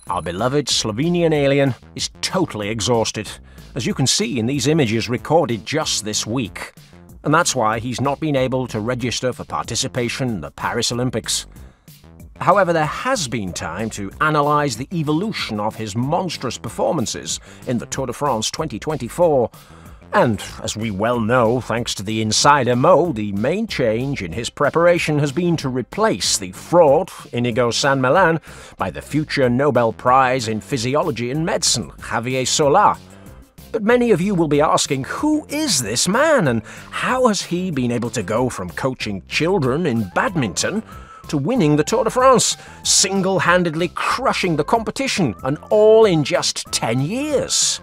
Our beloved Slovenian alien is totally exhausted, as you can see in these images recorded just this week. And that's why he's not been able to register for participation in the Paris Olympics. However, there has been time to analyse the evolution of his monstrous performances in the Tour de France 2024. And, as we well know, thanks to the insider Mo, the main change in his preparation has been to replace the fraud, Inigo San Millán, by the future Nobel Prize in Physiology and Medicine, Javier Sola. But many of you will be asking, who is this man, and how has he been able to go from coaching children in badminton to winning the Tour de France, single-handedly crushing the competition, and all in just 10 years?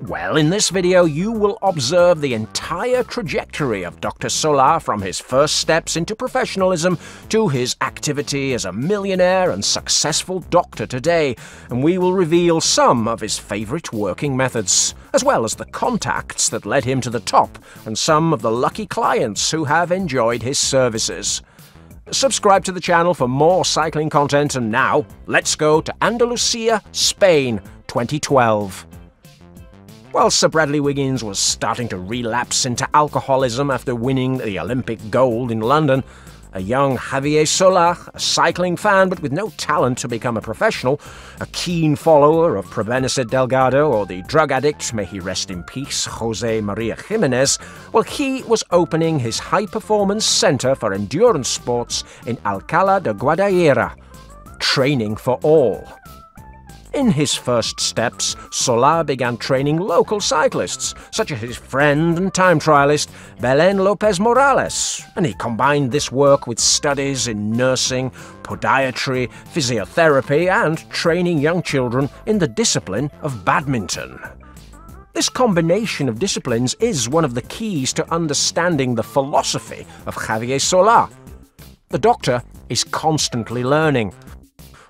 Well, in this video you will observe the entire trajectory of Dr. Sola from his first steps into professionalism to his activity as a millionaire and successful doctor today, and we will reveal some of his favourite working methods, as well as the contacts that led him to the top and some of the lucky clients who have enjoyed his services. Subscribe to the channel for more cycling content, and now let's go to Andalusia, Spain, 2012. While Sir Bradley Wiggins was starting to relapse into alcoholism after winning the Olympic gold in London, a young Javier Sola, a cycling fan but with no talent to become a professional, a keen follower of Prevenice Delgado or the drug addict, may he rest in peace, Jose Maria Jimenez, well, he was opening his high-performance centre for endurance sports in Alcalá de Guadaira, training for all. In his first steps, Sola began training local cyclists, such as his friend and time trialist Belén López Morales, and he combined this work with studies in nursing, podiatry, physiotherapy, and training young children in the discipline of badminton. This combination of disciplines is one of the keys to understanding the philosophy of Javier Sola. The doctor is constantly learning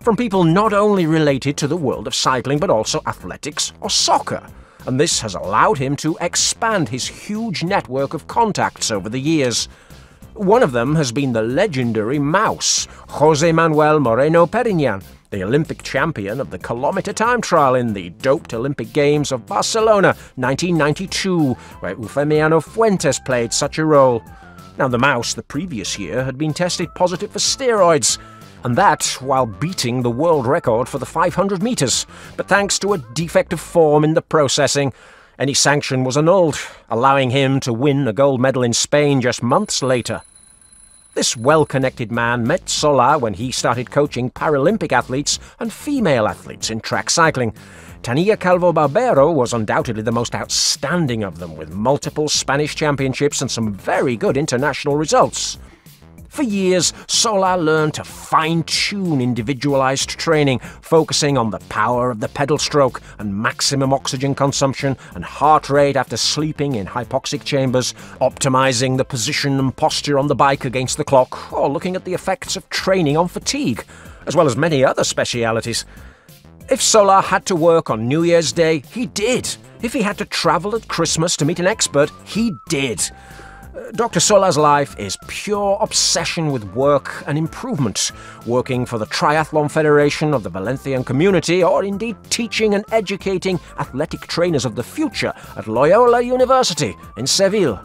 from people not only related to the world of cycling but also athletics or soccer, and this has allowed him to expand his huge network of contacts over the years. One of them has been the legendary mouse, José Manuel Moreno Perignan, the Olympic champion of the kilometre time trial in the doped Olympic Games of Barcelona 1992, where Eufemiano Fuentes played such a role. Now, the mouse the previous year had been tested positive for steroids, and that while beating the world record for the 500 metres. But thanks to a defect of form in the processing, any sanction was annulled, allowing him to win a gold medal in Spain just months later. This well-connected man met Sola when he started coaching Paralympic athletes and female athletes in track cycling. Tania Calvo Barbero was undoubtedly the most outstanding of them, with multiple Spanish championships and some very good international results. For years, Sola learned to fine-tune individualized training, focusing on the power of the pedal stroke and maximum oxygen consumption and heart rate after sleeping in hypoxic chambers, optimizing the position and posture on the bike against the clock, or looking at the effects of training on fatigue, as well as many other specialities. If Sola had to work on New Year's Day, he did. If he had to travel at Christmas to meet an expert, he did. Dr. Sola's life is pure obsession with work and improvement, working for the Triathlon Federation of the Valencian community, or indeed teaching and educating athletic trainers of the future at Loyola University in Seville.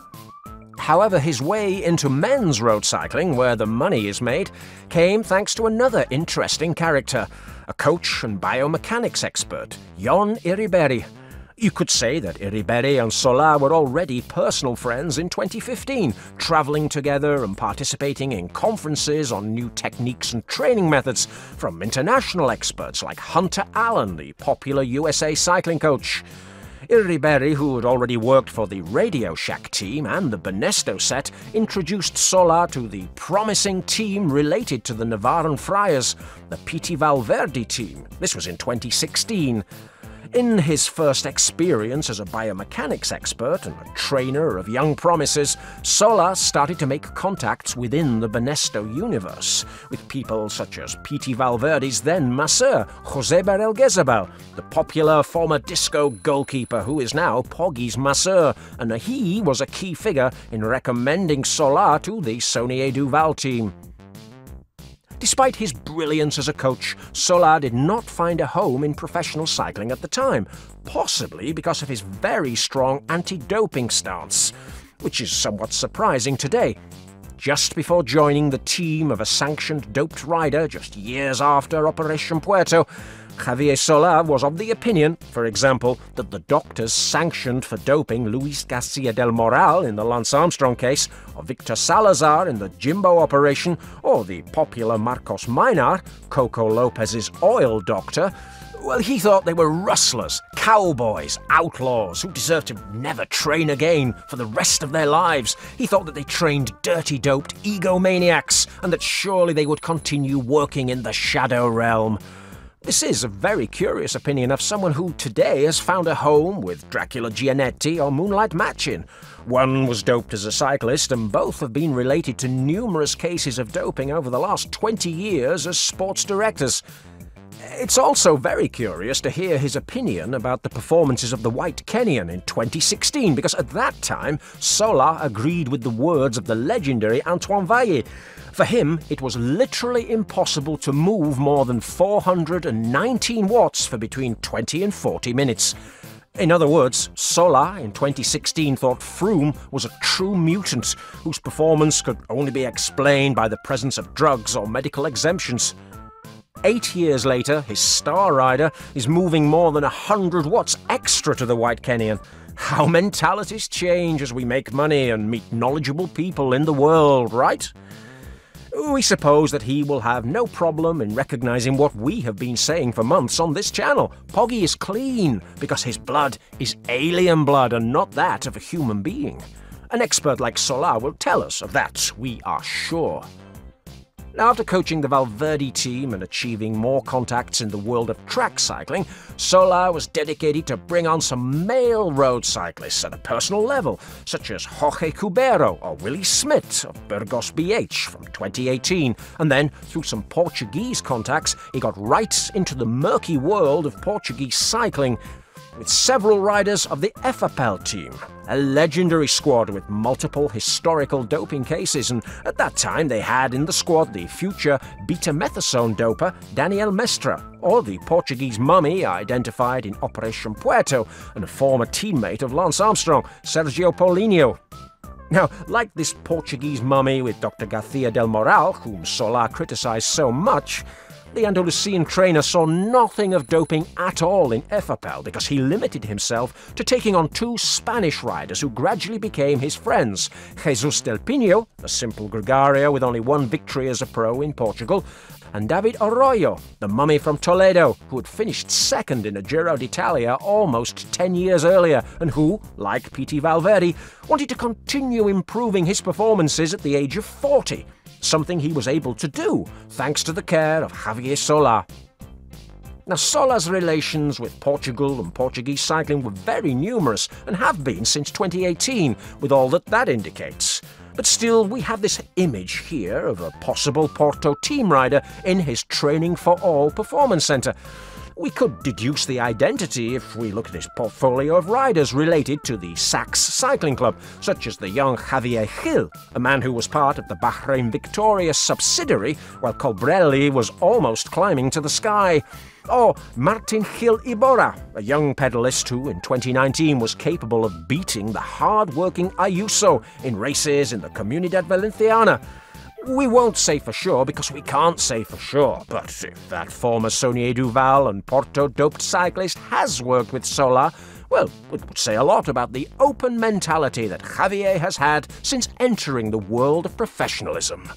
However, his way into men's road cycling, where the money is made, came thanks to another interesting character, a coach and biomechanics expert, Jon Iriberri. You could say that Iriberri and Sola were already personal friends in 2015, travelling together and participating in conferences on new techniques and training methods from international experts like Hunter Allen, the popular USA cycling coach. Iriberri, who had already worked for the Radio Shack team and the Banesto set, introduced Sola to the promising team related to the Navarran Friars, the Piti Valverde team. This was in 2016. In his first experience as a biomechanics expert and a trainer of young promises, Sola started to make contacts within the Banesto universe, with people such as Piti Valverde's then masseur, José Barel-Gezabal, the popular former disco goalkeeper who is now Poggy's masseur, and he was a key figure in recommending Sola to the Saunier Duval team. Despite his brilliance as a coach, Sola did not find a home in professional cycling at the time, possibly because of his very strong anti-doping stance, which is somewhat surprising today. Just before joining the team of a sanctioned doped rider just years after Operation Puerto, Javier Sola was of the opinion, for example, that the doctors sanctioned for doping Luis Garcia del Moral in the Lance Armstrong case, or Victor Salazar in the Jimbo operation, or the popular Marcos Minar, Coco Lopez's oil doctor. Well, he thought they were rustlers, cowboys, outlaws who deserved to never train again for the rest of their lives. He thought that they trained dirty-doped egomaniacs, and that surely they would continue working in the shadow realm. This is a very curious opinion of someone who today has found a home with Dracula Gianetti or Moonlight Machin. One was doped as a cyclist, and both have been related to numerous cases of doping over the last 20 years as sports directors. It's also very curious to hear his opinion about the performances of the White Kenyan in 2016, because at that time, Sola agreed with the words of the legendary Antoine Vaillet. For him, it was literally impossible to move more than 419 watts for between 20 and 40 minutes. In other words, Sola in 2016 thought Froome was a true mutant whose performance could only be explained by the presence of drugs or medical exemptions. 8 years later, his star rider is moving more than 100 watts extra to the White Kenyan. How mentalities change as we make money and meet knowledgeable people in the world, right? We suppose that he will have no problem in recognizing what we have been saying for months on this channel. Poggy is clean because his blood is alien blood and not that of a human being. An expert like Sola will tell us of that, we are sure. Now, after coaching the Valverde team and achieving more contacts in the world of track cycling, Sola was dedicated to bring on some male road cyclists at a personal level, such as Jorge Cubero or Willie Smith of Burgos BH from 2018, and then, through some Portuguese contacts, he got right into the murky world of Portuguese cycling, with several riders of the Evenepoel team, a legendary squad with multiple historical doping cases, and at that time they had in the squad the future beta-methasone doper Daniel Mestre, or the Portuguese mummy identified in Operation Puerto, and a former teammate of Lance Armstrong, Sergio Paulinho. Now, like this Portuguese mummy with Dr. Garcia del Moral, whom Sola criticised so much, the Andalusian trainer saw nothing of doping at all in Evenepoel because he limited himself to taking on two Spanish riders who gradually became his friends, Jesus del Pino, a simple gregario with only one victory as a pro in Portugal, and David Arroyo, the mummy from Toledo, who had finished second in a Giro d'Italia almost 10 years earlier, and who, like P.T. Valverde, wanted to continue improving his performances at the age of 40. Something he was able to do, thanks to the care of Javier Sola. Now, Sola's relations with Portugal and Portuguese cycling were very numerous and have been since 2018, with all that that indicates. But still, we have this image here of a possible Porto team rider in his Training for All performance centre. We could deduce the identity if we look at his portfolio of riders related to the Sachs Cycling Club, such as the young Javier Gil, a man who was part of the Bahrain Victoria subsidiary while Colbrelli was almost climbing to the sky. Or Martin Gil Iborra, a young pedalist who in 2019 was capable of beating the hard-working Ayuso in races in the Comunidad Valenciana. We won't say for sure because we can't say for sure, but if that former Saunier Duval and Porto-doped cyclist has worked with Sola, well, it would say a lot about the open mentality that Javier has had since entering the world of professionalism.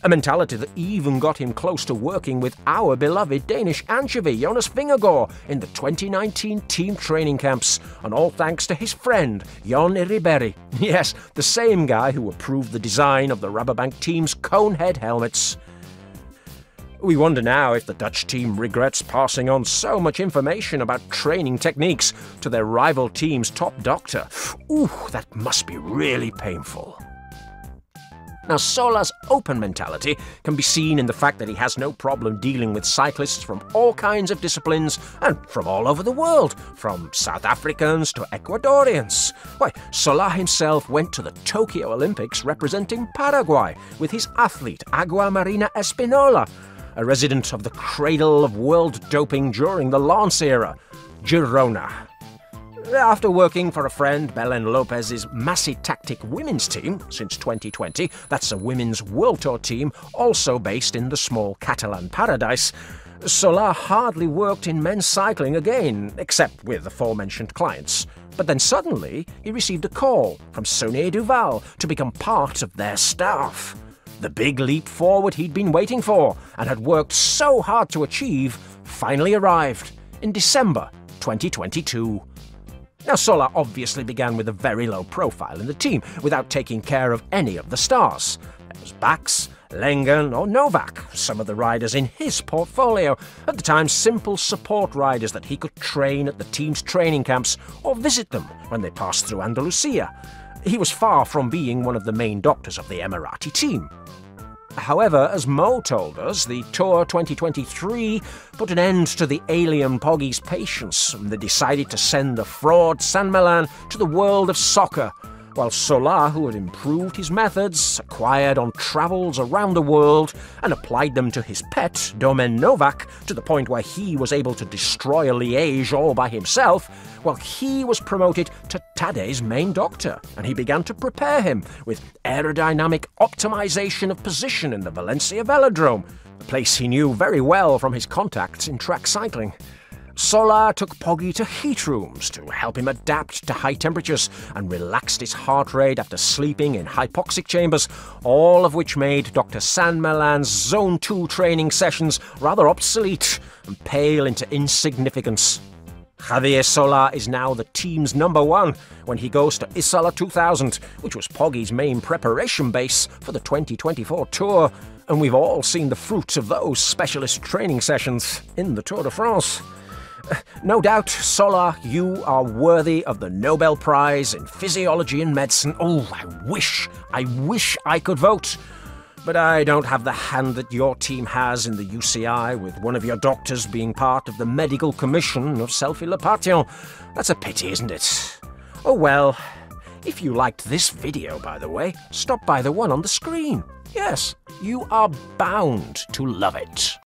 A mentality that even got him close to working with our beloved Danish anchovy Jonas Vingegaard in the 2019 team training camps, and all thanks to his friend Jon Ribéry. Yes, the same guy who approved the design of the Rabobank team's conehead helmets. We wonder now if the Dutch team regrets passing on so much information about training techniques to their rival team's top doctor. Ooh, that must be really painful. Now, Sola's open mentality can be seen in the fact that he has no problem dealing with cyclists from all kinds of disciplines and from all over the world, from South Africans to Ecuadorians. Why, Sola himself went to the Tokyo Olympics representing Paraguay with his athlete Agua Marina Espinola, a resident of the cradle of world doping during the Lance era, Girona. After working for a friend, Belen Lopez's Massy Tactic women's team since 2020, that's a women's World Tour team also based in the small Catalan paradise, Sola hardly worked in men's cycling again, except with aforementioned clients. But then suddenly he received a call from Sonia Duval to become part of their staff. The big leap forward he'd been waiting for and had worked so hard to achieve finally arrived in December 2022. Now, Sola obviously began with a very low profile in the team, without taking care of any of the stars. There was Bax, Lengen or Novak, some of the riders in his portfolio, at the time simple support riders that he could train at the team's training camps or visit them when they passed through Andalusia. He was far from being one of the main doctors of the Emirati team. However, as Mo told us, the Tour 2023 put an end to the alien Poggi's patience, and they decided to send the fraud San Millán to the world of soccer, while Sola, who had improved his methods, acquired on travels around the world, and applied them to his pet, Domen Novak, to the point where he was able to destroy a Liège all by himself, well, he was promoted to Tadej's main doctor, and he began to prepare him with aerodynamic optimization of position in the Valencia Velodrome, a place he knew very well from his contacts in track cycling. Sola took Poggi to heat rooms to help him adapt to high temperatures and relaxed his heart rate after sleeping in hypoxic chambers, all of which made Dr. San Millán's Zone 2 training sessions rather obsolete and pale into insignificance. Javier Sola is now the team's #1 when he goes to Isola 2000, which was Poggi's main preparation base for the 2024 Tour, and we've all seen the fruits of those specialist training sessions in the Tour de France. No doubt, Sola, you are worthy of the Nobel Prize in Physiology and Medicine. Oh, I wish I could vote. But I don't have the hand that your team has in the UCI, with one of your doctors being part of the Medical Commission of Selfie-Le-Pation. That's a pity, isn't it? Oh well. If you liked this video, by the way, stop by the one on the screen. Yes, you are bound to love it.